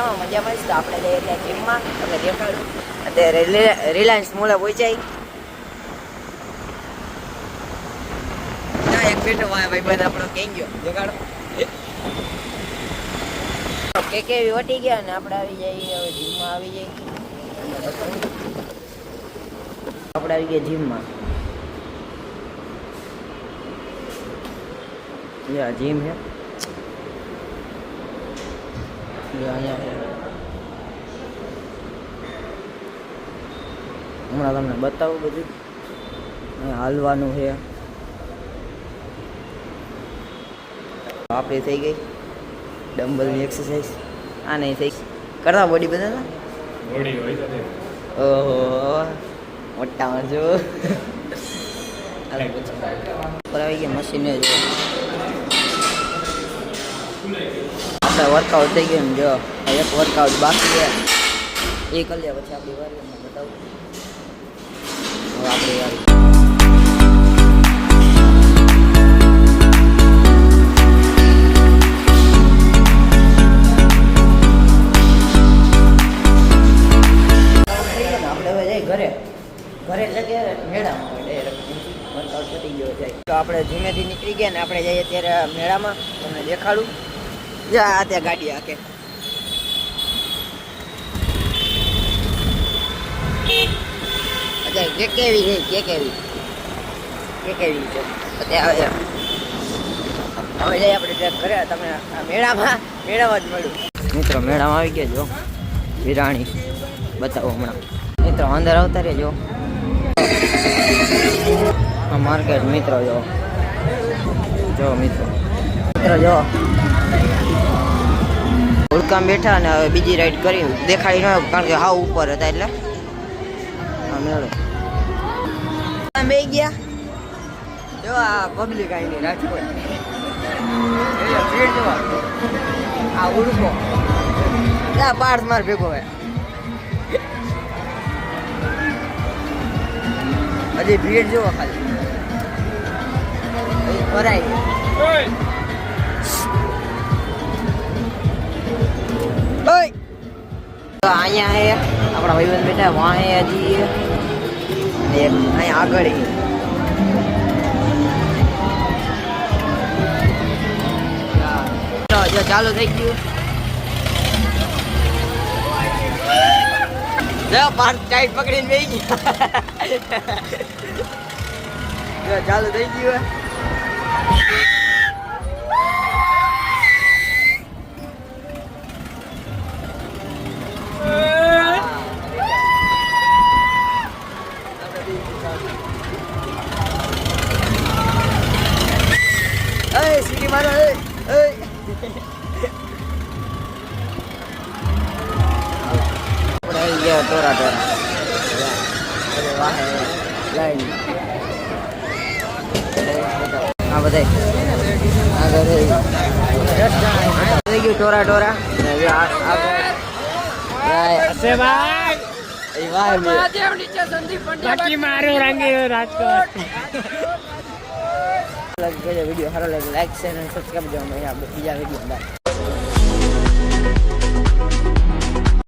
મજામાં મજામાં તો આપણે જઈએ ત્યાં જીમમાં તમને દેખાડું. અત્યારે રિલાયન્સ મોલે પહોંચાઈ. એક બેટો ભાઈ બંધ આપણો કઈ ગયો દેખાડો. કેવી વટી ગયા ને આપણે આવી જઈએ હવે જીમમાં આવી જઈએ. આપણે આવી ગયા જીમમાં. જીમ છે હમણાં તમને બતાવું બધું. હાલવાનું છે આપણી થઈ ગઈ ડમ્બલની એક્સરસાઇઝ. આ નહીં થઈ કરતા બોડી બધા ઓહો મોટા માણસો પર આવી ગયા મશીને જો આપણે વર્કઆઉટ થઈ ગયું ને જો એક વર્કઆઉટ બાકી છે એ કરી લે પછી આપણી વાર બતાવું. હવે આપણે ઘરે એટલે કે મેળામાં વર્કઆઉટ પતી ગયો જાય તો આપણે ધીમેથી નીકળી ગયા ને આપણે જઈએ ત્યારે મેળામાં તમને દેખાડું. જા ત્યાં ગાડી આકે અત્યારે કેવી છે કેવી છે અત્યારે હવે જઈએ આપણે ઘરે. તમે મેળામાં જ મળ્યું મિત્રો. મેળામાં આવી ગયા જો વિરાણી બતાવો હમણાં મિત્રો અંદર આવતા રહેજો. માર્કેટ મિત્રો જો મિત્રો જો ઉડકામ બેઠા ને હવે બીજી રાઈડ કરી દેખાડી ન કારણ કે હાવ ઉપર હતા એટલે મેળો બે ગયા જો આ પબ્લિક આવી રાજકોટ આ ઉડકો પાર્થ માર ભેગો હોય હજી ભીડ જુઓ ખાલી ભરાય. તો અહીંયા હે આપણા ભાઈબંધ બેઠા વાહે હજી અને અહીંયા આગળ જો ચાલુ થઈ ગયું. પાર્ક ટાઈટ પકડીને બેસી ગયા. ચાલુ થઈ ગયું. સીટી મારો ટોરા હા બધા થઈ ગયું ટોરા વિડીયો સારો લાગે લાઈક શેર અને સબસ્ક્રાઈબ કરવા બીજા વિડીયો.